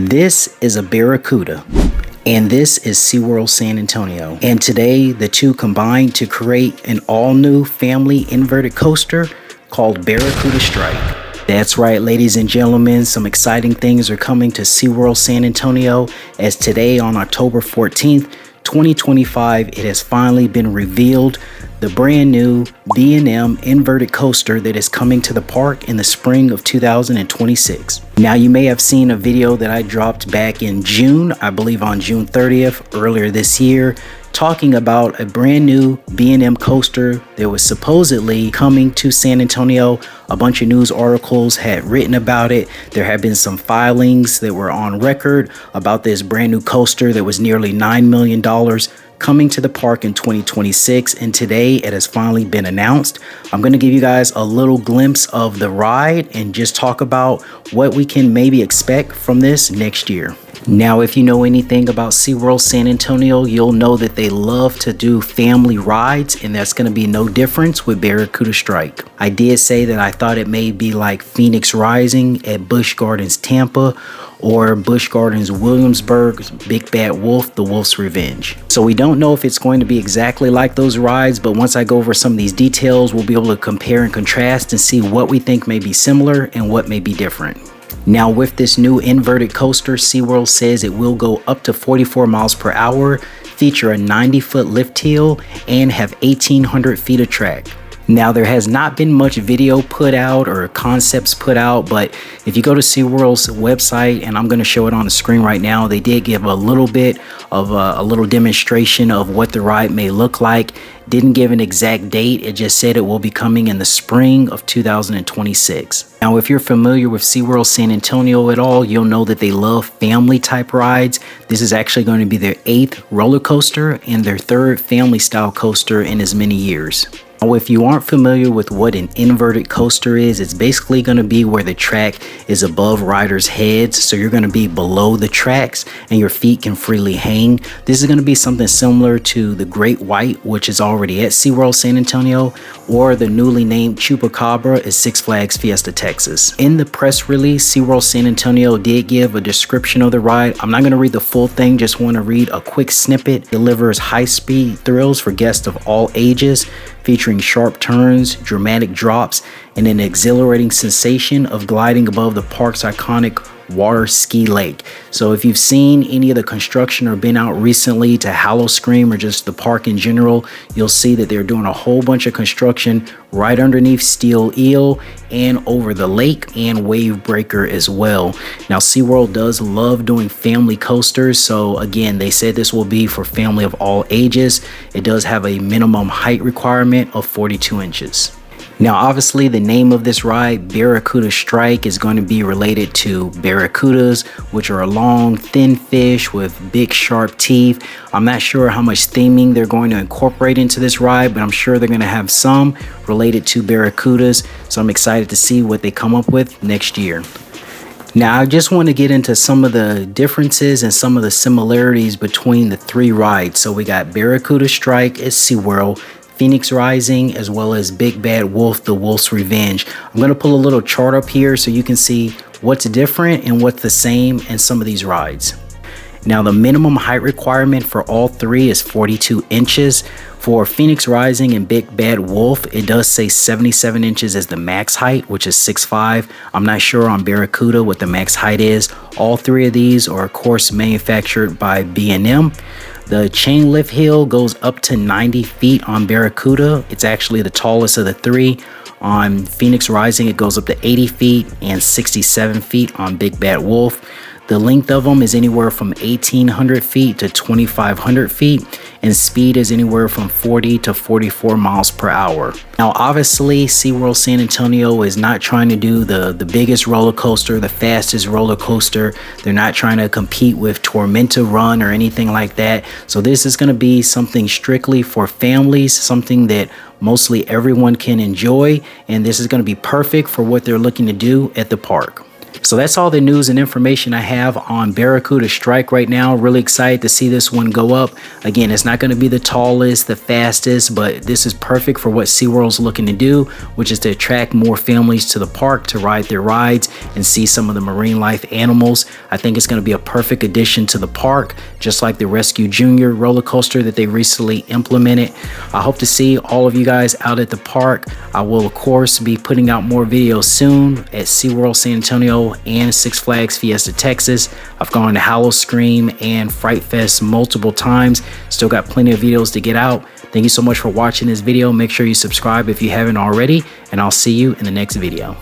This is a Barracuda, and this is SeaWorld San Antonio. And today, the two combined to create an all-new family inverted coaster called Barracuda Strike. That's right, ladies and gentlemen, some exciting things are coming to SeaWorld San Antonio, as today on October 14th, 2025, it has finally been revealed, the brand new B&M inverted coaster that is coming to the park in the spring of 2026. Now, you may have seen a video that I dropped back in June, I believe on June 30th, earlier this year, talking about a brand new B&M coaster that was supposedly coming to San Antonio. A bunch of news articles had written about it. There had been some filings that were on record about this brand new coaster that was nearly $9 million coming to the park in 2026, and today it has finally been announced. I'm going to give you guys a little glimpse of the ride and just talk about what we can maybe expect from this next year. Now, if you know anything about SeaWorld San Antonio, you'll know that they love to do family rides, and that's going to be no difference with Barracuda Strike. I did say that I thought it may be like Phoenix Rising at Busch Gardens Tampa, or Busch Gardens Williamsburg's Big Bad Wolf, The Wolf's Revenge. So we don't know if it's going to be exactly like those rides, but once I go over some of these details, we'll be able to compare and contrast and see what we think may be similar and what may be different. Now, with this new inverted coaster, SeaWorld says it will go up to 44 miles per hour, feature a 90-foot lift hill, and have 1,800 feet of track. Now, there has not been much video put out or concepts put out, but if you go to SeaWorld's website, and I'm going to show it on the screen right now, they did give a little bit of a little demonstration of what the ride may look like. Didn't give an exact date, it just said it will be coming in the spring of 2026. Now, if you're familiar with SeaWorld San Antonio at all, you'll know that they love family type rides. This is actually going to be their 8th roller coaster and their 3rd family style coaster in as many years. Now, if you aren't familiar with what an inverted coaster is, it's basically going to be where the track is above riders' heads. So you're going to be below the tracks and your feet can freely hang. This is going to be something similar to the Great White, which is already at SeaWorld San Antonio, or the newly named Chupacabra at Six Flags Fiesta Texas. In the press release, SeaWorld San Antonio did give a description of the ride. I'm not going to read the full thing, just want to read a quick snippet. Delivers high-speed thrills for guests of all ages, featuring sharp turns, dramatic drops, and an exhilarating sensation of gliding above the park's iconic water ski lake. So if you've seen any of the construction or been out recently to Howl-O-Scream or just the park in general, you'll see that they're doing a whole bunch of construction right underneath Steel Eel and over the lake and Wave Breaker as well. Now, SeaWorld does love doing family coasters, so again, they said this will be for family of all ages. It does have a minimum height requirement of 42 inches. Now, obviously, the name of this ride, Barracuda Strike, is going to be related to barracudas, which are a long, thin fish with big, sharp teeth. I'm not sure how much theming they're going to incorporate into this ride, but I'm sure they're going to have some related to barracudas. So I'm excited to see what they come up with next year. Now, I just want to get into some of the differences and some of the similarities between the 3 rides. So we got Barracuda Strike at SeaWorld, Phoenix Rising, as well as Big Bad Wolf, The Wolf's Revenge. I'm going to pull a little chart up here so you can see what's different and what's the same in some of these rides. Now, the minimum height requirement for all 3 is 42 inches. For Phoenix Rising and Big Bad Wolf, it does say 77 inches as the max height, which is 6'5". I'm not sure on Barracuda what the max height is. All 3 of these are, of course, manufactured by B&M. The chain lift hill goes up to 90 feet on Barracuda. It's actually the tallest of the 3. On Phoenix Rising, it goes up to 80 feet and 67 feet on Big Bad Wolf. The length of them is anywhere from 1,800 feet to 2,500 feet, and speed is anywhere from 40 to 44 miles per hour. Now, obviously, SeaWorld San Antonio is not trying to do the biggest roller coaster, the fastest roller coaster. They're not trying to compete with Tormenta Run or anything like that. So this is going to be something strictly for families, something that mostly everyone can enjoy, and this is going to be perfect for what they're looking to do at the park. So that's all the news and information I have on Barracuda Strike right now. Really excited to see this one go up. Again, it's not going to be the tallest, the fastest, but this is perfect for what SeaWorld's looking to do, which is to attract more families to the park to ride their rides and see some of the marine life animals. I think it's going to be a perfect addition to the park, just like the Rescue Junior roller coaster that they recently implemented. I hope to see all of you guys out at the park. I will, of course, be putting out more videos soon at SeaWorld San Antonio and Six Flags Fiesta Texas. I've gone to Howl-O-Scream and Fright Fest multiple times. Still got plenty of videos to get out. Thank you so much for watching this video. Make sure you subscribe if you haven't already, and I'll see you in the next video.